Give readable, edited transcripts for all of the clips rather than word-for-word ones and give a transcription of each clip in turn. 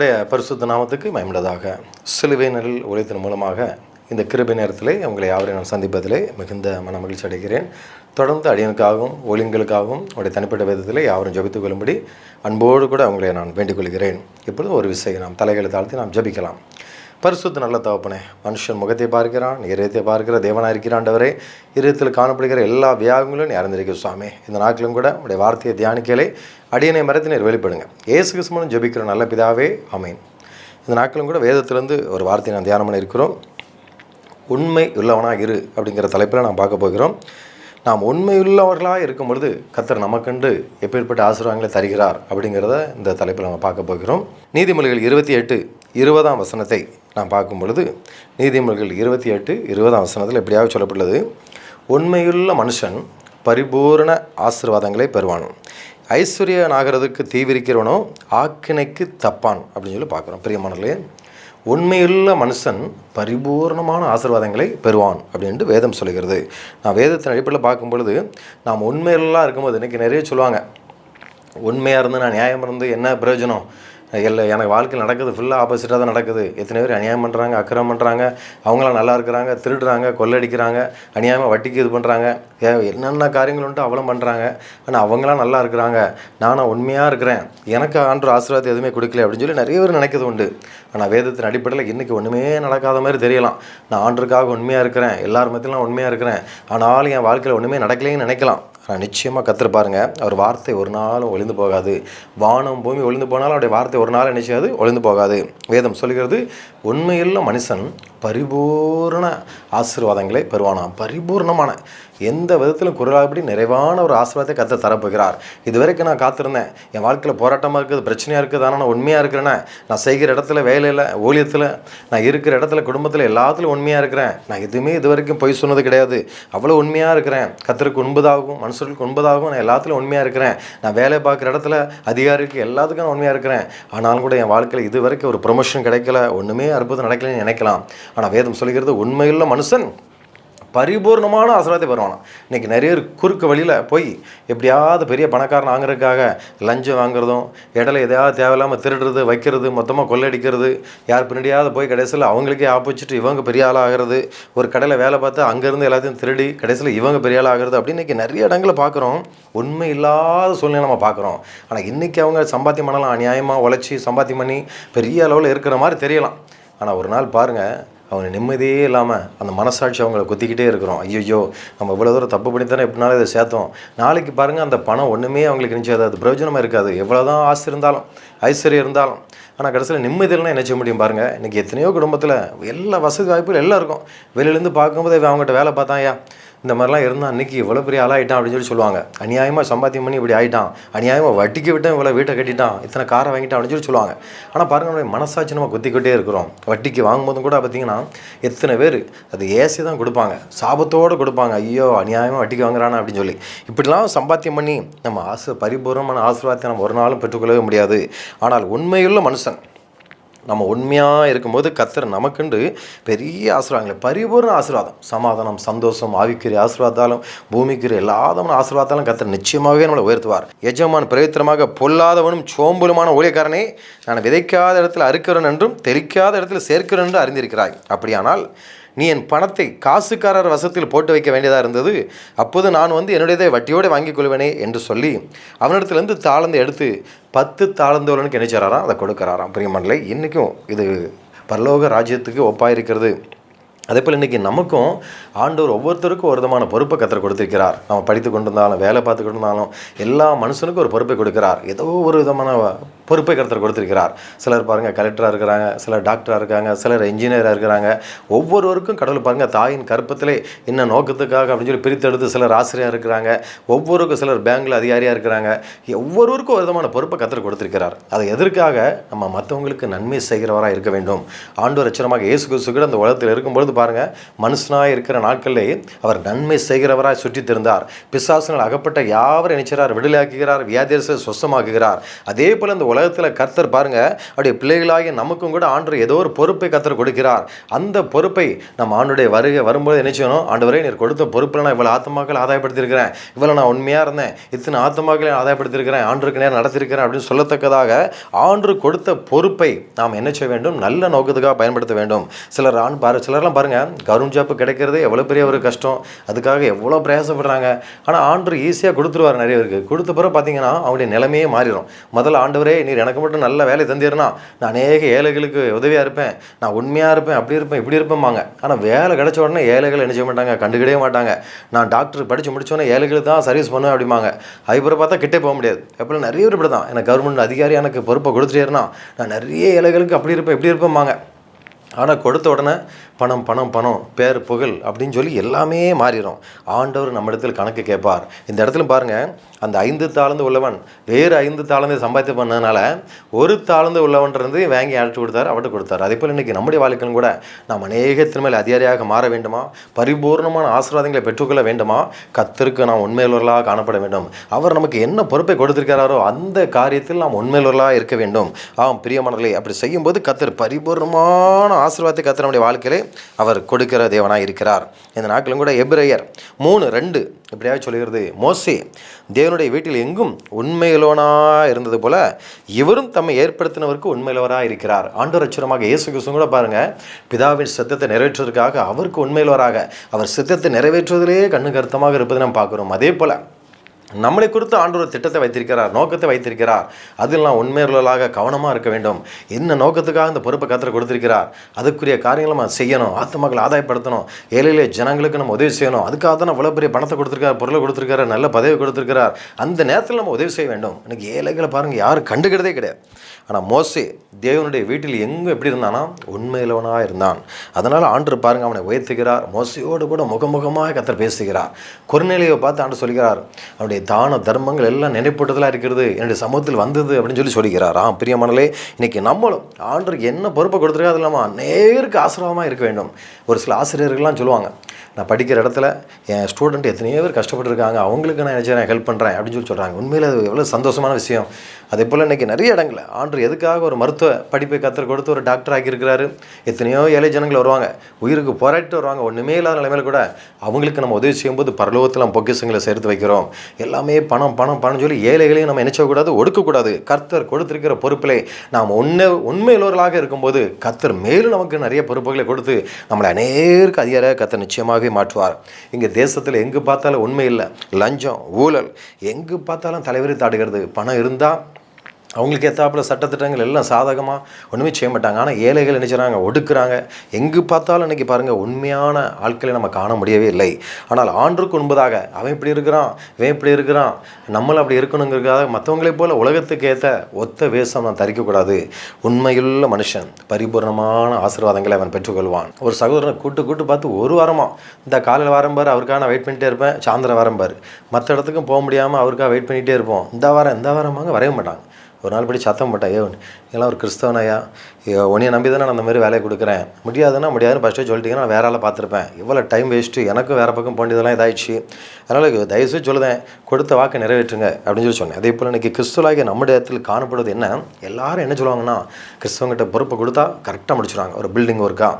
கர்த்தருடைய பரிசுத்த நாமத்துக்கு மகிமையுண்டாதாக. சிலுவை நிழல் உழைத்தின் மூலமாக இந்த கிருபை நேரத்திலே உங்களை யாவரையும் நான் சந்திப்பதிலே மிகுந்த மன மகிழ்ச்சி அடைகிறேன். தொடர்ந்து அடியனுக்காகவும் ஊழியங்களுக்காகவும் உடைய தனிப்பட்ட விதத்திலே யாவரும் ஜபித்துக் கொள்ளும்படி அன்போடு கூட அவங்களை நான் வேண்டிக் கொள்கிறேன். இப்பொழுது ஒரு விஷயம் நாம் தலைகளை தாழ்த்தி நாம் ஜபிக்கலாம். பரிசுத்த நல்ல தகப்பனே, மனுஷன் முகத்தை பார்க்கிறான், இதயத்தை பார்க்கிற தேவனாக இருக்கிறாண்டவரே, இதயத்தில் காணப்படுகிற எல்லா வியாகங்களும் நீ அறிந்திருக்க சுவாமி. இந்த நாட்களும் கூட உடைய வார்த்தையை தியானிக்கலை அடியனை மரத்தினர் வெளிப்படுங்க. இயேசு கிறிஸ்துவின் ஜெபிக்கிற நல்ல பிதாவே, ஆமென். இந்த நாட்களும் கூட வேதத்திலிருந்து ஒரு வார்த்தையை நான் தியானம் பண்ண இருக்கிறோம். உண்மை உள்ளவனாக இரு அப்படிங்கிற தலைப்பில் நாம் பார்க்க போகிறோம். நாம் உண்மையுள்ளவர்களாக இருக்கும் பொழுது கர்த்தர் நமக்கென்று எப்பேற்பட்ட ஆசீர்வாதங்களை தருகிறார் அப்படிங்கிறத இந்த தலைப்பில் நம்ம பார்க்க போகிறோம். நீதிமொழிகள் 28:20 வசனத்தை நாம் பார்க்கும் பொழுது, நீதிமொழிகள் 28:20 வசனத்தில் எப்படியாவது சொல்லப்பட்டுள்ளது, உண்மையுள்ள மனுஷன் பரிபூரண ஆசீர்வாதங்களை பெறுவான், ஐஸ்வர்யனாகிறதுக்கு தீவிரிக்கிறவனோ ஆக்கினைக்கு தப்பான் அப்படின்னு சொல்லி பார்க்குறோம். பிரியமானவர்களே, உண்மையுள்ள மனுஷன் பரிபூர்ணமான ஆசீர்வாதங்களை பெறுவான் அப்படின்ட்டு வேதம் சொல்லுகிறது. நான் வேதத்தின் அடிப்படையில் பார்க்கும் பொழுது, நாம் உண்மையெல்லாம் இருக்கும்போது இன்றைக்கி நிறைய சொல்லுவாங்க, உண்மையாக இருந்து நான் நியாயம் இருந்து என்ன பிரயோஜனம், இல்லை எனக்கு வாழ்க்கையில் நடக்குது ஃபுல்லாக ஆப்போசிட்டாக தான் நடக்குது. எத்தனை பேர் அநியாயம் பண்ணுறாங்க, அக்கிரமம் பண்ணுறாங்க, அவங்களாம் நல்லா இருக்கிறாங்க, திருடுறாங்க, கொள்ளடிக்கிறாங்க, அநியாயமாக வட்டிக்கு இது பண்ணுறாங்க, என்னென்ன காரியங்கள் உண்டு அவ்வளோ பண்ணுறாங்க. ஆனால் அவங்களாம் நல்லா இருக்கிறாங்க, நானும் உண்மையாக இருக்கிறேன், எனக்கு ஆண்டவர் ஆசீர்வாதம் எதுவுமே கொடுக்கல அப்படின்னு சொல்லி நிறைய பேர் நினைக்கிறது உண்டு. ஆனால் வேதத்தின் அடிப்படையில் இன்றைக்கி ஒன்றுமே நடக்காத மாதிரி தெரியலாம். நான் ஆண்டருக்காக உண்மையாக இருக்கிறேன், எல்லார் மத்தியிலும் நான் உண்மையாக இருக்கிறேன், ஆனாலும் என் வாழ்க்கையில் ஒன்றுமே நடக்கலைன்னு நினைக்கலாம். ஆனால் நிச்சயமாக கர்த்தர் பாருங்க, அவர் வார்த்தை ஒரு நாளும் ஒளிந்து போகாது. வானம் பூமி ஒளிந்து போனாலும் அவருடைய வார்த்தை ஒரு நாள் நினைச்சாது ஒளிந்து போகாது. வேதம் சொல்லுகிறது, உண்மையுள்ள மனுஷன் பரிபூர்ண ஆசீர்வாதங்களை பெறுவானாம். பரிபூர்ணமான எந்த விதத்திலும் குறையாதபடி நிறைவான ஒரு ஆசீர்வாதத்தை கர்த்தர் தரப்போகிறார். இது வரைக்கும் நான் காத்திருந்தேன், என் வாழ்க்கையில் போராட்டமாக இருக்குது, பிரச்சனையாக இருக்குது, ஆனால் நான் உண்மையாக இருக்கிறேனே, நான் செய்கிற இடத்துல, வேலையில், ஊழியத்தில், நான் இருக்கிற இடத்துல, குடும்பத்தில் எல்லாத்துலையும் உண்மையாக இருக்கிறேன், நான் எதுவுமே இது வரைக்கும் பொய் சொன்னது கிடையாது, அவ்வளோ உண்மையாக இருக்கிறேன், கர்த்தருக்கு உண்பதாகவும் மனுஷர்களுக்கு உண்பதாகவும் நான் எல்லாத்துலையும் உண்மையாக இருக்கிறேன், நான் வேலை பார்க்குற இடத்துல அதிகாரிக்கு எல்லாத்துக்கும் நான் உண்மையாக இருக்கிறேன், ஆனாலும் கூட என் வாழ்க்கையில் இது வரைக்கும் ஒரு ப்ரொமோஷன் கிடைக்கல, ஒன்றுமே அற்புதம் நடக்கலன்னு நினைக்கலாம். ஆனால் வேதம் சொல்லுகிறது, உண்மையுள்ள மனுஷன் பரிபூர்ணமான ஆசீர்வாதத்தை பெறுவானா. இன்றைக்கி நிறைய குறுக்கு வழியில் போய் எப்படியாவது பெரிய பணக்காரன் வாங்குறதுக்காக லஞ்சம் வாங்குறதும், இடையில எதையாவது தேவையில்லாமல் திருடுறது, வைக்கிறது, மொத்தமாக கொள்ளடிக்கிறது, யார் பின்னாடியாவது போய் கடைசியில் அவங்களுக்கே ஆப்போசிட் இவங்க பெரிய ஆள் ஆகிறது, ஒரு கடையில் வேலை பார்த்து அங்கேருந்து எல்லாத்தையும் திருடி கடைசியில் இவங்க பெரிய ஆள் ஆகிறது அப்படின்னு இன்றைக்கி நிறைய இடங்களில் பார்க்குறோம். உண்மை இல்லாத சூழ்நிலை நம்ம பார்க்குறோம். ஆனால் இன்றைக்கி அவங்க சம்பாத்தியம் பண்ணலாம், அநியாயமாக உழைச்சி சம்பாத்தியம் பண்ணி பெரிய அளவில் இருக்கிற மாதிரி தெரியலாம். ஆனால் ஒரு நாள் பாருங்கள், அவங்க நிம்மதியே இல்லாமல் அந்த மனசாட்சி அவங்கள குத்திக்கிட்டே இருக்கிறோம். ஐயோ, நம்ம இவ்வளோ தூரம் தப்பு பண்ணி தானே எப்படினாலும் இதை சேர்த்தோம். நாளைக்கு பாருங்கள், அந்த பணம் ஒன்றுமே அவங்களுக்கு நினச்சாது, அது பிரயோஜனமாக இருக்காது. எவ்வளோ தான் ஆசை இருந்தாலும், ஐஸ்வர்யம் இருந்தாலும், ஆனால் கடைசியில் நிம்மதியில்னா என்ன செய்ய முடியும் பாருங்கள். இன்றைக்கி எத்தனையோ குடும்பத்தில் எல்லா வசதி வாய்ப்புகள் எல்லாம் இருக்கும். வெளியிலேருந்து பார்க்கும்போது அவங்ககிட்ட வேலை பார்த்தாயா, இந்த மாதிரிலாம் இருந்தால் அன்றைக்கி இவ்வளோ பெரிய ஆளாகிட்டான் அப்படின்னு சொல்லுவாங்க. அநியாயமாக சம்பாத்தியம் பண்ணி இப்படி ஆகிட்டான், அநியாயமாக வட்டிக்கு விட்டான், இவ்வளோ வீட்டை கட்டிட்டான், இத்தனை காரை வாங்கிட்டான் அப்படின்னு சொல்லுவாங்க. ஆனால் பாருங்கள், நம்ம மனசாட்சி நம்ம குத்திக்கிட்டே இருக்கிறோம். வட்டிக்கு வாங்கும்போதும் கூட பார்த்திங்கன்னா எத்தனை பேர் அது ஏசி தான் கொடுப்பாங்க, சாபத்தோடு கொடுப்பாங்க. ஐயோ, அநியாயமாக வட்டிக்கு வாங்குறானா அப்படின்னு சொல்லி இப்படிலாம் சம்பாத்தியம் பண்ணி நம்ம பரிபூர்ணமான ஆசீர்வாதத்தை நம்ம ஒரு நாளும் பெற்றுக்கொள்ளவே முடியாது. ஆனால் உண்மையுள்ள மனுஷன், நம்ம உண்மையாக இருக்கும்போது கர்த்தர் நமக்குண்டு பெரிய ஆசீர்வாதங்களை, பரிபூர்ண ஆசீர்வாதம், சமாதானம், சந்தோஷம், ஆவிக்குரிய ஆசீர்வாதாலும் பூமிக்குரிய எல்லாதவன ஆசீர்வாதாலும் கர்த்தர் நிச்சயமாகவே நம்மளை உயர்த்துவார். எஜமான் பிரயத்திரமாக பொல்லாதவனும் சோம்பலுமான ஊழியக்காரனே, நான் விதைக்காத இடத்துல அறுக்கிறேன் என்றும் தெளிக்காத இடத்துல சேர்க்கிறேன் என்று அறிந்திருக்கிறாய். அப்படியானால் நீ என் பணத்தை காசுக்காரர் வசத்தில் போட்டு வைக்க வேண்டியதாக இருந்தது, அப்போது நான் என்னுடையதை வட்டியோடு வாங்கிக் கொள்வேனே என்று சொல்லி அவனிடத்துலேருந்து தாளந்து எடுத்து 10 தாளந்தோலனுக்கு நினைச்சாராம், அதை கொடுக்குறாராம். பிரியமானவர்களே, இன்றைக்கும் இது பரலோக ராஜ்யத்துக்கு ஒப்பாயிருக்கிறது. அதே போல் இன்றைக்கி நமக்கும் ஆண்டவர் ஒவ்வொருத்தருக்கும் ஒரு விதமான பொறுப்பை கர்த்தர் கொடுத்திருக்கிறார். நம்ம படித்து கொண்டு இருந்தாலும், வேலை பார்த்து கொண்டு இருந்தாலும், எல்லா மனுஷனுக்கும் ஒரு பொறுப்பை கொடுக்கிறார். ஏதோ ஒரு விதமான பொறுப்பை கர்த்தர் கொடுத்திருக்கிறார். சிலர் பாருங்கள் கலெக்டராக இருக்கிறாங்க, சிலர் டாக்டராக இருக்காங்க, சிலர் இன்ஜினியராக இருக்கிறாங்க. ஒவ்வொருவருக்கும் கடவுள் பாருங்கள் தாயின் கற்பத்திலே என்ன நோக்கத்துக்காக அப்படின்னு சொல்லி பிரித்தெடுத்து சிலர் ஆசிரியராக இருக்கிறாங்க. ஒவ்வொருக்கும் சிலர் பேங்கில் அதிகாரியாக இருக்கிறாங்க. ஒவ்வொருவருக்கும் ஒரு விதமான பொறுப்பை கர்த்தர் கொடுத்திருக்கிறார். அதை எதற்காக? நம்ம மற்றவங்களுக்கு நன்மை செய்கிறவராக இருக்க வேண்டும். ஆண்டவர் ரட்சகராக இயேசு கிறிஸ்து கூட அந்த உலகத்தில் இருக்கும்பொழுது பாருங்கள், மனுஷனாக இருக்கிற நாட்களிலே அவர் நன்மை செய்கிறவராய் சுற்றித் திருந்தார். பிசாசினால் அகப்பட்ட யாவரை நினைச்சார், விடுதலையாக்குகிறார், வியாதியரசை சுத்தமாக்குகிறார். அதே போல் அந்த உலகத்தில் கர்த்தர் பாருங்கள், அப்படியே பிள்ளைகளாகி நமக்கும் கூட ஆண்டவர் ஏதோ ஒரு பொறுப்பை கர்த்தர் கொடுக்கிறார். அந்த பொறுப்பை நம்ம ஆண்டுடைய வருகை வரும்போது என்ன செய்யணும்? ஆண்டவரே, நீர் கொடுத்த பொறுப்பில் நான் இவ்வளோ ஆத்மாக்கள் ஆதாயப்படுத்தியிருக்கிறேன், இவ்வளோ நான் உண்மையாக இருந்தேன், இத்தனை ஆத்மாக்களை ஆதாயப்படுத்தியிருக்கிறேன், ஆண்டருக்கு நேரம் நடத்திருக்கிறேன் அப்படின்னு சொல்லத்தக்கதாக ஆண்டு கொடுத்த பொறுப்பை நாம் என்ன செய்ய வேண்டும்? நல்ல நோக்கத்துக்காக பயன்படுத்த வேண்டும். சிலர்லாம் பாருங்கள், கவர்மெண்ட் ஜாப் கிடைக்கிறதே எவ்வளோ பெரிய ஒரு கஷ்டம், அதுக்காக எவ்வளோ பிரயாசப்படுறாங்க. ஆனால் ஆண்டு ஈஸியாக கொடுத்துருவார் நிறைய பேருக்கு. கொடுத்த பிறகு பார்த்தீங்கன்னா அவங்களுடைய நிலைமையே மாறிடும். முதல்ல ஆண்டவரே, நீர் எனக்கு மட்டும் நல்ல வேலை தந்தீர்னா நான் அநேக ஏழைகளுக்கு உதவியாக இருப்பேன், நான் உண்மையாக இருப்பேன், அப்படி இருப்பேன், இப்படி இருப்பேம்பாங்க. ஆனால் வேலை கிடைச்ச உடனே ஏழைகள் என்ன செய்ய மாட்டாங்க? கண்டுக்கிடவே மாட்டாங்க. நான் டாக்டர் படித்து முடிச்சோன்னே ஏழைகளுக்கு தான் சர்வீஸ் பண்ணுவேன் அப்படிம்பாங்க. அதுக்கப்புறம் பார்த்தா கிட்டே போக முடியாது. எப்போ நிறைய பேர் இப்படி தான், எனக்கு கவர்மெண்ட் அதிகாரி எனக்கு பொறுப்பை கொடுத்துட்டேன்னா நான் நிறைய ஏழைகளுக்கு அப்படி இருப்பேன், இப்படி இருப்பேம்பாங்க. ஆனால் கொடுத்த உடனே பணம் பணம் பணம், பேர் புகழ் அப்படின்னு சொல்லி எல்லாமே மாறிடும். ஆண்டவர் நம்ம இடத்துல கணக்கு கேட்பார். இந்த இடத்துல பாருங்கள், அந்த 5 தாளந்து உள்ளவன் வேறு 5 தாளந்து சம்பாதித்து பண்ணதுனால 1 தாளந்து உள்ளவன்றது வாங்கி அழைச்சி கொடுத்தாரு, அவர்கிட்ட கொடுத்தாரு. அதே போல் இன்றைக்கி நம்முடைய வாழ்க்கையும் கூட நாம் அநேகத்தின் மேல் அதிகாரியாக மாற வேண்டுமா? பரிபூர்ணமான ஆசீர்வாதங்களை பெற்றுக்கொள்ள வேண்டுமா? கர்த்தருக்கு நாம் உண்மையுள்ளவர்களாக காணப்பட வேண்டும். அவர் நமக்கு என்ன பொறுப்பை கொடுத்திருக்கிறாரோ அந்த காரியத்தில் நாம் உண்மையுள்ளவர்களாக இருக்க வேண்டும். பிரியமானவர்களே, அப்படி செய்யும்போது கர்த்தர் பரிபூர்ணமான ஆசீர்வாதத்தை கர்த்தர் நம்முடைய வாழ்க்கையிலே அவர் கொடுக்கிற தேவனாக இருக்கிறார். இந்த நாட்களும் கூட எபிரேயர் 3:2 இப்படியாக சொல்கிறது, மோசே தேவனுடைய வீட்டில் எங்கும் உண்மையுள்ளவனாக இருந்தது போல இவரும் தம்மை ஏற்படுத்தினவருக்கு உண்மையுள்ளவராக இருக்கிறார். ஆண்டவர் ரட்சகராக இயேசு கிறிஸ்து கூட பாருங்கள், பிதாவின் சித்தத்தை நிறைவேற்றுவதற்காக அவருக்கு உண்மையுள்ளவராக, அவர் சித்தத்தை நிறைவேற்றுவதிலே கண்ணு கருத்தமாக இருப்பதை நாம் பார்க்குறோம். அதே போல் நம்மளை குறித்து ஆண்டவர் திட்டத்தை வைத்திருக்கிறார், நோக்கத்தை வைத்திருக்கிறார். அதில் நான் உண்மையுள்ளவர்களாக கவனமாக இருக்க வேண்டும். என்ன நோக்கத்துக்காக இந்த பொறுப்பை கர்த்தர் கொடுத்திருக்கிறார், அதுக்குரிய காரியங்களை நம்ம செய்யணும். ஆத்மாக்களை ஆதாயப்படுத்தணும், ஏழையிலே ஜனங்களுக்கு நம்ம உதவி செய்யணும். அதுக்காக தான் அவ்வளோ பெரிய பணத்தை கொடுத்துருக்கார், பொருளை கொடுத்துருக்காரு, நல்ல பதவி கொடுத்துருக்கிறார். அந்த நேரத்தில் நம்ம உதவி செய்ய வேண்டும். எனக்கு ஏழைகளை பாருங்கள், யாரும் கண்டுக்கிறதே கிடையாது. ஆனால் மோசே தேவனுடைய வீட்டில் எங்கே எப்படி இருந்தானா? உண்மையிலவனாக இருந்தான். அதனால் ஆண்டவர் பாருங்கள், அவனை உயர்த்துகிறார். மோசையோடு கூட முகமுகமாக கர்த்தர் பேசுகிறார். கொர்நேலியை பார்த்து ஆண்டவர் சொல்கிறார், அவனுடைய தான தர்மங்கள் எல்லாம் நினைப்பட்டதெல்லாம் இருக்கிறது, என்னுடைய சமூகத்தில் வந்தது அப்படின்னு சொல்லிக்கிறார். பிரியமானலே, இன்றைக்கி நம்மளும் ஆண்டருக்கு என்ன பொறுப்பை கொடுத்துருக்கா, அது இல்லாமல் நேருக்கு ஆசீர்வாதமாக இருக்க வேண்டும். ஒரு சில ஆசிரியர்கள்லாம் சொல்லுவாங்க, நான் படிக்கிற இடத்துல என் ஸ்டூடெண்ட் எத்தனையோ பேர் கஷ்டப்பட்டுருக்காங்க, அவங்களுக்கு நான் நினச்சேன் ஹெல்ப் பண்ணுறேன் அப்படின்னு சொல்கிறாங்க. உண்மையில் அது எவ்வளோ சந்தோஷமான விஷயம். அதே போல் இன்றைக்கி நிறைய இடங்களில் ஆண்டவர் எதுக்காக ஒரு மருத்துவ படிப்பை கற்றுக் கொடுத்து ஒரு டாக்டர் ஆக்கியிருக்கிறாரு. எத்தனையோ ஏழை ஜனங்கள் வருவாங்க, உயிருக்கு போராட்டு வருவாங்க, ஒன்றுமே இல்லாத நிலைமையில் கூட அவங்களுக்கு நம்ம உதவி செய்யும்போது பரலோகத்தில் நம்ம பொக்கிஷங்களை சேர்த்து வைக்கிறோம். எல்லாமே பணம் பணம் பணம் சொல்லி ஏழைகளையும் நம்ம நினைச்சக்கூடாது, ஒடுக்கக்கூடாது. கர்த்தர் கொடுத்திருக்கிற பொறுப்பிலே நாம் உண்மையுள்ளவர்களாக இருக்கும்போது கர்த்தர் மேலும் நமக்கு நிறைய பொறுப்புகளை கொடுத்து நம்மளை அநேருக்கு அதிகார கர்த்தர் நிச்சயமாகவே மாற்றுவார். இங்கே தேசத்தில் எங்கு பார்த்தாலும் உண்மை இல்லை, லஞ்சம், ஊழல், எங்கு பார்த்தாலும் தலைவரி தாடுகிறது. பணம் இருந்தால் அவங்களுக்கு ஏற்றாப்புல சட்டத்திட்டங்கள் எல்லாம் சாதகமாக ஒன்றுமே செய்ய மாட்டாங்க. ஆனால் ஏழைகள் என்ன செய்கிறாங்க? ஒடுக்குறாங்க. எங்கு பார்த்தாலும் இன்றைக்கி பாருங்கள், உண்மையான ஆட்களை நம்ம காண முடியவே இல்லை. ஆனால் ஆண்டுக்கு உண்பதாக அவன் இப்படி இருக்கிறான், இவன் இப்படி இருக்கிறான், நம்மளும் அப்படி இருக்கணுங்கிறதுக்காக மற்றவங்களைப் போல் உலகத்துக்கு ஏற்ற ஒத்த வேஷம் நான் தரிக்கக்கூடாது. உண்மையுள்ள மனுஷன் பரிபூர்ணமான ஆசீர்வாதங்களை அவன் பெற்றுக்கொள்வான். ஒரு சகோதரனை கூட்டு பார்த்து ஒரு வாரமாக இந்த காலையில் வாரம்பார், அவருக்காக நான் வெயிட் பண்ணிகிட்டே இருப்பேன். சாயந்தரம் வாரம்பார், மற்ற இடத்துக்கும் போக முடியாமல் அவருக்காக வெயிட் பண்ணிகிட்டே இருப்போம். இந்த வாரமாக வரைய மாட்டாங்க. ஒரு நாள் படி சத்தம் போட்டேன், எல்லாம் ஒரு கிறிஸ்தவனையா, உன்னையை நம்பி தானே நான் அந்த மாதிரி வேலையை கொடுக்குறேன், முடியாதுன்னு ஃபஸ்ட்டே சொல்லிட்டீங்கன்னா நான் வேற ஆளை பார்த்துருப்பேன், இவ்வளோ டைம் வேஸ்ட்டு, எனக்கும் வேறு பக்கம் போண்டியதெல்லாம் இதாகிடுச்சு, அதனால் தயவுசெய்து சொல்லுதேன், கொடுத்த வாக்கை நிறைவேற்றுங்க அப்படின்னு சொன்னேன். அதே போல் இன்றைக்கி கிறிஸ்துவலாகிய நம்முடைய இடத்தில் காணப்படுவது என்ன? எல்லாரும் என்ன சொல்லுவாங்கன்னா, கிறிஸ்தவங்கிட்ட பொறுப்பை கொடுத்தா கரெக்டாக முடிச்சுடுவாங்க. ஒரு பில்டிங் ஒர்க்கா,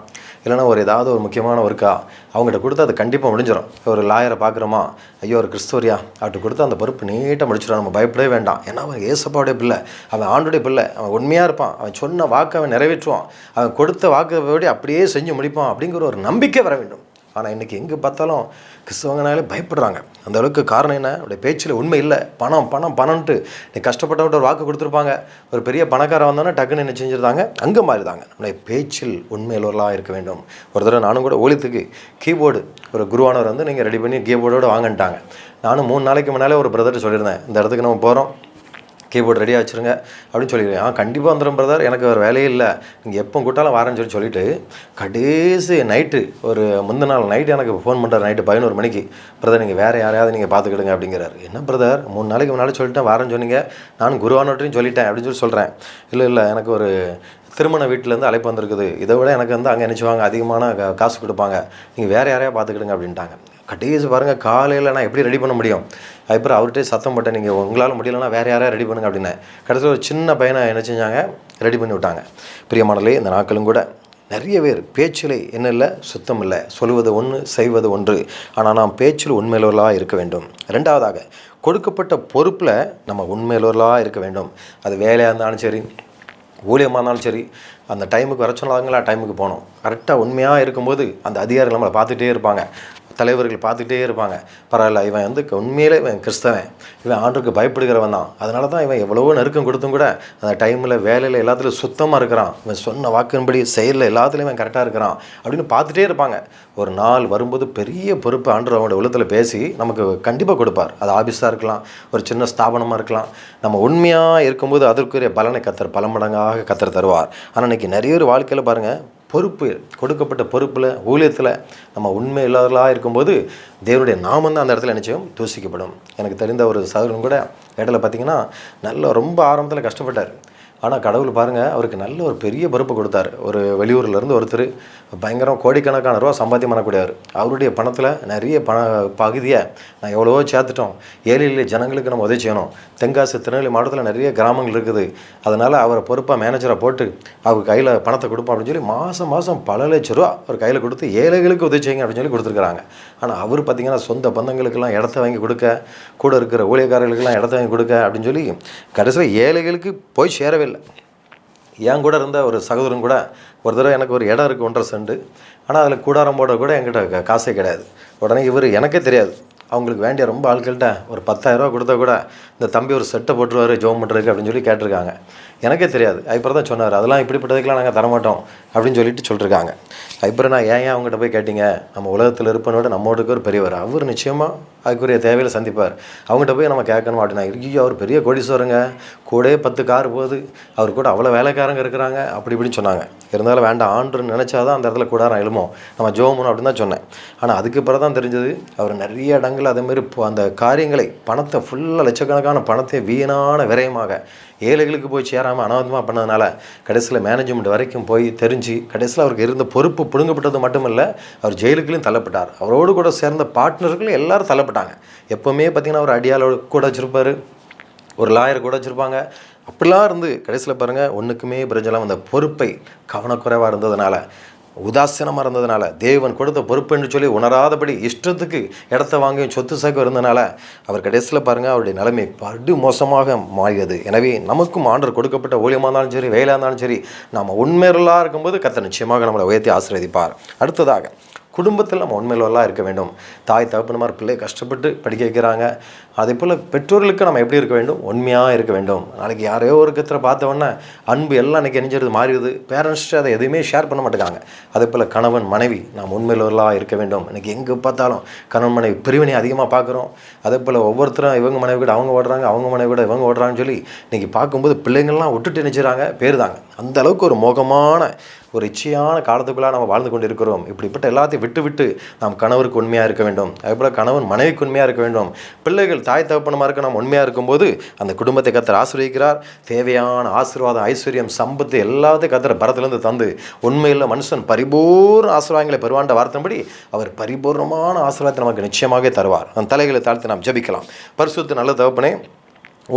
இல்லைனா ஒரு ஏதாவது ஒரு முக்கியமான ஒர்க்கா அவங்ககிட்ட கொடுத்தா அது கண்டிப்பாக முடிஞ்சிடும். ஒரு லாயரை பார்க்குறோமா, ஐயோ ஒரு கிறிஸ்தவரியா, அவர்கிட்ட கொடுத்தா அந்த பொறுப்பு நீட்டாக முடிச்சிடும், நம்ம பயப்படவே வேண்டாம். ஏன்னா அவன் ஏசப்பாவுடைய பிள்ளை, அவன் ஆண்டுடைய பிள்ளை, அவன் உண்மையாக இருப்பான், அவன் சொன்ன வாக்கை அவன் நிறைவேற்றுவான், அவன் கொடுத்த வாக்குப்படி அப்படியே செஞ்சு முடிப்பான் அப்படிங்கிற ஒரு நம்பிக்கை வர வேண்டும். ஆனால் இன்றைக்கி எங்கே பார்த்தாலும் கிறிஸ்தவங்கனாலே பயப்படுறாங்க. அந்த அளவுக்கு காரணம் என்ன? அவருடைய பேச்சில் உண்மை இல்லை. பணம் பணம் பணம்ன்ட்டு நீ கஷ்டப்பட்டவன்ட்டு ஒரு வாக்கு கொடுத்துருப்பாங்க, ஒரு பெரிய பணக்காரன் வந்தோன்னா டக்குன்னு என்ன செஞ்சுருந்தாங்க, அங்கே மாறிதாங்க. நம்முடைய பேச்சில் உண்மையுள்ளவர்களாக இருக்க வேண்டும். ஒரு தடவை நானும் கூட ஊழியத்துக்கு கீபோர்டு ஒரு குருவானவர் வந்து நீங்கள் ரெடி பண்ணி கீபோர்டோடு வாங்கிட்டாங்க. நானும் 3 நாளைக்கு முன்னாலே ஒரு பிரதர்கிட்ட சொல்லியிருந்தேன், இந்த இடத்துக்கு நம்ம போகிறோம், கீபோர்டு ரெடியாக வச்சுருங்க அப்படின்னு சொல்லிடுவேன். கண்டிப்பாக வந்துடும் பிரதர், எனக்கு வேறு வேலையே இல்லை, நீங்கள் எப்போ கூட்டாலும் வரேன்னு சொல்லிட்டு கடைசி நைட்டு ஒரு முந்தின நாள் நைட்டு எனக்கு ஃபோன் பண்ணுறாரு, நைட்டு 11 மணிக்கு, பிரதர் நீங்கள் வேறு யாரையாவது நீங்கள் பார்த்துக்கிடுங்க அப்படிங்கிறாரு. என்ன பிரதர், 3 நாளைக்கு முன்னாடி சொல்லிட்டேன் வரேன்னு சொன்னீங்க, நானும் குருவானவற்றையும் சொல்லிட்டேன் அப்படின்னு சொல்கிறேன். இல்லை எனக்கு ஒரு திருமண வீட்டிலேருந்து அழைப்பு வந்திருக்குது, இதை விட எனக்கு வந்து அங்கே நினச்சிவாங்க அதிகமான காசு கொடுப்பாங்க, நீங்கள் வேறு யாரையா பார்த்துக்கிடுங்க அப்படின்ட்டாங்க. கடைசி பாருங்கள், காலையில் நான் எப்படி ரெடி பண்ண முடியும்? அதுக்கப்புறம் அவர்கிட்டே சத்தம் போட்டேன், நீங்கள் உங்களால் முடியலைன்னா வேறு யாரையா ரெடி பண்ணுங்க அப்படின்னு. கடைசியில் ஒரு சின்ன பையனை என்ன செஞ்சாங்க, ரெடி பண்ணி விட்டாங்க. பிரியமானலே, இந்த நாட்களும் கூட நிறைய பேர் பேச்சில் என்ன இல்லை, சுத்தம் இல்லை, சொல்வது ஒன்று செய்வது ஒன்று. ஆனால் நாம் பேச்சில் உண்மையுள்ளவர்களாக இருக்க வேண்டும். ரெண்டாவதாக, கொடுக்கப்பட்ட பொறுப்பில் நம்ம உண்மையுள்ளவர்களாக இருக்க வேண்டும். அது வேலையாக இருந்தாலும் சரி, ஊழியமாக இருந்தாலும் சரி, அந்த டைமுக்கு வர சொன்னாங்களா டைமுக்கு போகணும். கரெக்டாக உண்மையாக இருக்கும்போது அந்த அதிகாரிகள் நம்மளை பார்த்துட்டே இருப்பாங்க, தலைவர்கள் பார்த்துக்கிட்டே இருப்பாங்க. பரவாயில்ல, இவன் வந்து உண்மையிலே இவன் கிறிஸ்தவன், இவன் ஆண்டுக்கு பயப்படுகிறவன் தான், அதனால தான் இவன் எவ்வளவோ நெருக்கம் கொடுத்தும் கூட அந்த டைமில் வேலையில் எல்லாத்துலேயும் சுத்தமாக இருக்கிறான், இவன் சொன்ன வாக்கின்படி செயலில் எல்லாத்துலேயும் இவன் கரெக்டாக இருக்கிறான் அப்படின்னு பார்த்துட்டே இருப்பாங்க. ஒரு நாள் வரும்போது பெரிய பொறுப்பு ஆண்டவர் அவனோட உள்ளத்தில் பேசி நமக்கு கண்டிப்பாக கொடுப்பார். அது ஆஃபீஸாக இருக்கலாம், ஒரு சின்ன ஸ்தாபனமாக இருக்கலாம். நம்ம உண்மையாக இருக்கும்போது அதற்குரிய பலனை கத்தர் பல மடங்காக கத்தர் தருவார். ஆனால் இன்றைக்கி நிறைய ஒரு வாழ்க்கையில் பாருங்கள், பொறுப்பு, கொடுக்கப்பட்ட பொறுப்பில் ஊழியத்தில் நம்ம உண்மை இல்லாதவர்களாக இருக்கும்போது தேவனுடைய நாமம் தான் அந்த இடத்துல நிச்சயம் தூசிக்கப்படும். எனக்கு தெரிந்த ஒரு சகோதரன் கூட இடையில பார்த்திங்கன்னா ரொம்ப ஆரம்பத்தில் கஷ்டப்பட்டார். ஆனால் கடவுள் பாருங்கள், அவருக்கு நல்ல ஒரு பெரிய பொறுப்பு கொடுத்தார். ஒரு வெளியூர்லேருந்து ஒருத்தர் பயங்கரம் கோடிக்கணக்கான ரூபா சம்பாத்தியம் பண்ணக்கூடியவர். அவருடைய பணத்தில் நிறைய பகுதியை நான் எவ்வளவோ சேர்த்துட்டோம், ஏழை எளிய ஜனங்களுக்கு நம்ம உதவி செய்யணும். தென்காசி, திருநெல்வேலி மாவட்டத்தில் நிறைய கிராமங்கள் இருக்குது, அதனால் அவரை பொறுப்பாக மேனேஜரை போட்டு அவர் கையில் பணத்தை கொடுப்போம் அப்படின்னு சொல்லி மாதம் பல லட்ச ரூபா அவர் கையில் கொடுத்து ஏழைகளுக்கு உதவி செய்யுங்க அப்படின்னு சொல்லி கொடுத்துருக்குறாங்க. ஆனால் அவர் பார்த்திங்கன்னா சொந்த பந்தங்களுக்கெல்லாம் இடத்த வாங்கி கொடுக்க, கூட இருக்கிற ஊழியக்காரர்களுக்கெல்லாம் இடத்த வாங்கி கொடுக்க அப்படின்னு சொல்லி கடைசியில் ஏழைகளுக்கு போய் சேரவே இல்லை. என் கூட இருந்த ஒரு சகோதரன் கூட ஒரு தடவை, எனக்கு ஒரு இடம் இருக்குது 1.5 சென்ட், ஆனால் அதில் கூடாரம் போட கூட என்கிட்ட காசே கிடையாது. உடனே இவர், எனக்கே தெரியாது, அவங்களுக்கு வேண்டிய ரொம்ப ஆட்கள்கிட்ட ஒரு 10,000 ரூபா கொடுத்தா கூட இந்த தம்பி ஒரு செட்டை போட்டுருவார் ஜோம் பண்ணுறதுக்கு அப்படின்னு சொல்லி கேட்டிருக்காங்க. எனக்கே தெரியாது. அதுக்கப்புறம் தான் சொன்னார், அதெல்லாம் இப்படிப்பட்டதுக்கெலாம் நாங்கள் தரமாட்டோம் அப்படின்னு சொல்லியிருக்காங்க. அதுக்கப்புறம் நான் ஏன் அவங்ககிட்ட போய் கேட்டீங்க, நம்ம உலகத்தில் இருப்பனோட நம்மோடுக்கு ஒரு பெரியவர், அவர் நிச்சயமாக அதுக்குரிய தேவையில் சந்திப்பார், அவங்ககிட்ட போய் நம்ம கேட்கணும் அப்படின்னா. ஐயோ, அவர் பெரிய கோடீஸ்வரங்க, கூட 10 கார் போகுது, அவர் கூட அவ்வளோ வேலைக்காரங்க இருக்கிறாங்க அப்படி இப்படின்னு சொன்னாங்க. இருந்தாலும் வேண்டாம், ஆண்டுன்னு நினச்சாதான் அந்த இடத்துல கூடாரம் எழுமோ, நம்ம ஜோமணும் அப்படின்னு தான் சொன்னேன். ஆனால் அதுக்கு பிறகு தான் தெரிஞ்சது, அவர் நிறைய இடங்கள் அதேமாரி அந்த காரியங்களை, பணத்தை ஃபுல்லாக லட்சக்கணக்கான பணத்தை வீணான விரயமாக ஏழைகளுக்கு போய் சேராமல் அனாவதமாக பண்ணதுனால கடைசியில் மேனேஜ்மெண்ட் வரைக்கும் போய் தெரிஞ்சு கடைசியில் அவருக்கு இருந்த பொறுப்பு பிடுங்கப்பட்டது மட்டுமில்லை, அவர் ஜெயிலுக்குலையும் தள்ளப்பட்டார். அவரோடு கூட சேர்ந்த பார்ட்னர்களும் எல்லாரும் தள்ளப்பட்டாங்க. எப்போவுமே பார்த்திங்கன்னா ஒரு அடியாளோடு கூட வச்சுருப்பார், ஒரு லாயர் கூட வச்சுருப்பாங்க. அப்படிலாம் இருந்து கடைசியில் பாருங்கள், ஒன்றுக்குமே பிரச்சனை. அந்த பொறுப்பை கவனக்குறைவாக இருந்ததுனால, உதாசீனமாக இருந்ததுனால, தேவன் கொடுத்த பொறுப்புன்னு சொல்லி உணராதபடி இஷ்டத்துக்கு இடத்த வாங்கி சொத்து சேர்க்க இருந்ததுனால அவர் கடைசியில் பாருங்கள், அவருடைய நிலைமை படு மோசமாக மாறியது. எனவே நமக்கும் ஆண்டவர் கொடுக்கப்பட்ட ஊழியமாக இருந்தாலும் சரி, வேலையாக இருந்தாலும் சரி, நாம் உண்மையிலாக இருக்கும்போது கர்த்தர் நிச்சயமாக நம்மளை உயர்த்தி ஆசீர்வதிப்பார். அடுத்ததாக, குடும்பத்தில் நம்ம உண்மையிலெல்லாம் இருக்க வேண்டும். தாய் தகப்பன்மார் பிள்ளை கஷ்டப்பட்டு படிக்க வைக்கிறாங்க, அதே போல் பெற்றோர்களுக்கு நம்ம எப்படி இருக்க வேண்டும், உண்மையாக இருக்க வேண்டும். நாளைக்கு யாரையோ ஒரு கத்திர பார்த்தவொன்னே அன்பு எல்லாம் இன்றைக்கி எரிஞ்சிருது மாறிடுது, பேரண்ட்ஸ்ட்டு அதை எதுவுமே ஷேர் பண்ண மாட்டேங்காங்க. அதே போல் கணவன் மனைவி நாம் உண்மையிலெல்லாம் இருக்க வேண்டும். இன்றைக்கி எங்கே பார்த்தாலும் கணவன் மனைவி பிரிவினை அதிகமாக பார்க்குறோம். அதே போல் ஒவ்வொருத்தரும் இவங்க மனைவி கூட அவங்க ஓடுறாங்க, அவங்க மனைவி கூட இவங்க ஓடுறாங்கன்னு சொல்லி இன்றைக்கி பார்க்கும்போது பிள்ளைங்கள்லாம் விட்டுட்டு நினைச்சுறாங்க, பேருதாங்க. அந்த அளவுக்கு ஒரு மோகமான ஒரு இச்சையான காலத்துக்குள்ளாக நம்ம வாழ்ந்து கொண்டு இருக்கிறோம். இப்படிப்பட்ட எல்லாத்தையும் விட்டு நாம் கணவருக்கு உண்மையாக இருக்க வேண்டும். அதேபோல் கணவன் மனைவிக்கு உண்மையாக இருக்க வேண்டும். பிள்ளைகள் தாய் தகப்பனுமாருக்கு நாம் உண்மையாக இருக்கும்போது அந்த குடும்பத்தை கர்த்தர் ஆசீர்வதிக்கிறார். தேவையான ஆசீர்வாதம், ஐஸ்வர்யம், சம்பத்து எல்லாத்தையும் கர்த்தர் பரத்திலிருந்து தந்து உண்மையில் மனுஷன் பரிபூர்ண ஆசீர்வாதங்களை பெறுவாண்ட வார்த்தைப்படி அவர் பரிபூர்ணமான ஆசீர்வாதத்தை நமக்கு நிச்சயமாக தருவார். அந்த தலைகளை தாழ்த்தி நாம் ஜெபிக்கலாம். பரிசுத்த நல்ல தகப்பனே,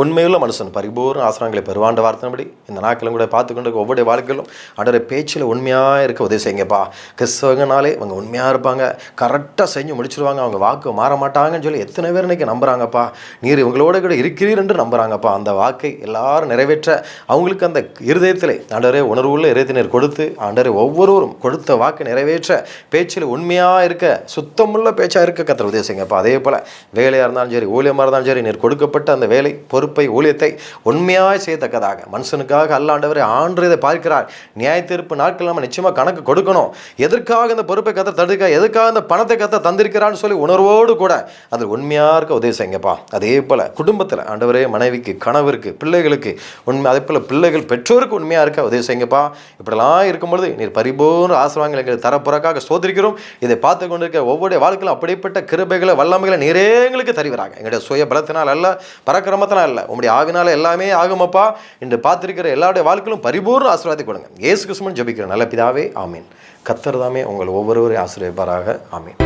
உண்மையுள்ள மனுஷன் பரிபூர்ண ஆசீர்வாதங்களை பெறுவாண்ட வார்த்தைப்படி இந்த நாட்களும் கூட பார்த்துக்கொண்டு ஒவ்வொரு வாழ்க்கையிலும் ஆண்டவரே பேச்சில் உண்மையாக இருக்க உதவி செய்யுங்கப்பா. கிறிஸ்தவங்கனாலே அவங்க உண்மையாக இருப்பாங்க, கரெக்டாக செஞ்சு முடிச்சிருவாங்க, அவங்க வாக்கு மாற மாட்டாங்கன்னு சொல்லி எத்தனை பேர் இன்றைக்கி நம்புகிறாங்கப்பா. நீர் இவங்களோட கூட இருக்கிறீர் என்று நம்புகிறாங்கப்பா. அந்த வாக்கை எல்லாரும் நிறைவேற்ற அவங்களுக்கு அந்த இருதயத்தில் ஆண்டவரே உணர்வுள்ள இருதயத்தினர் கொடுத்து ஆண்டவரே ஒவ்வொருவரும் கொடுத்த வாக்கை நிறைவேற்ற பேச்சில் உண்மையாக இருக்க, சுத்தமுள்ள பேச்சாக இருக்க கர்த்தர் உதவி செய்யுங்கப்பா. அதே போல் வேலையாக இருந்தாலும் சரி, ஊழியமாக இருந்தாலும் சரி, நீர் கொடுக்கப்பட்ட அந்த வேலை பொறுப்பை ஊழியத்தை உண்மையாக செய்யத்தக்கதாக மனுஷனுக்காக அல்லாண்டவரை ஆண்டதை பார்க்கிறார். நியாய தீர்ப்பு நாட்கள் நம்ம நிச்சயமாக கணக்கு கொடுக்கணும். எதற்காக இந்த பொறுப்பை கத்த தடுக்க, எதற்காக இந்த பணத்தை கத்த தந்திருக்கிறான்னு சொல்லி உணர்வோடு கூட அதில் உண்மையாக இருக்க உதவி செய்யுங்கப்பா. அதே போல் குடும்பத்தில் ஆண்டவரே மனைவிக்கு, கணவருக்கு, பிள்ளைகளுக்கு உண்மை, அதே போல் பிள்ளைகள் பெற்றோருக்கு உண்மையாக இருக்க உதவி செய்யுங்கப்பா. இப்படிலாம் இருக்கும்பொழுது நீர் பரிபூர்ண ஆசீர்வாதங்களை எங்களுக்கு தரப்புறக்காக ஸ்தோத்திரிக்கிறோம். இதை பார்த்து கொண்டிருக்க ஒவ்வொரு வாழ்க்கையிலும் அப்படிப்பட்ட கிருபைகளை, வல்லமைகளை நீரே எங்களுக்கு தருவீராக. எங்களுடைய சுய பலத்தினால் அல்ல, பராக்கிரமத்தினால் அல்ல, உங்களுடைய ஆவினால எல்லாமே ஆகுமப்பா என்று பார்த்திருக்கிற எல்லாருடைய வாழ்க்கையிலும் பரிபூர்ண ஆசீர்வாதத்தை கொடுங்க. இயேசு கிறிஸ்துவின் ஜெபிக்கிறேன் நல்ல பிதாவே, ஆமீன். கர்த்தர் தாமே உங்கள் ஒவ்வொருவரையும் ஆசீர்வதிப்பாராக. ஆமீன்.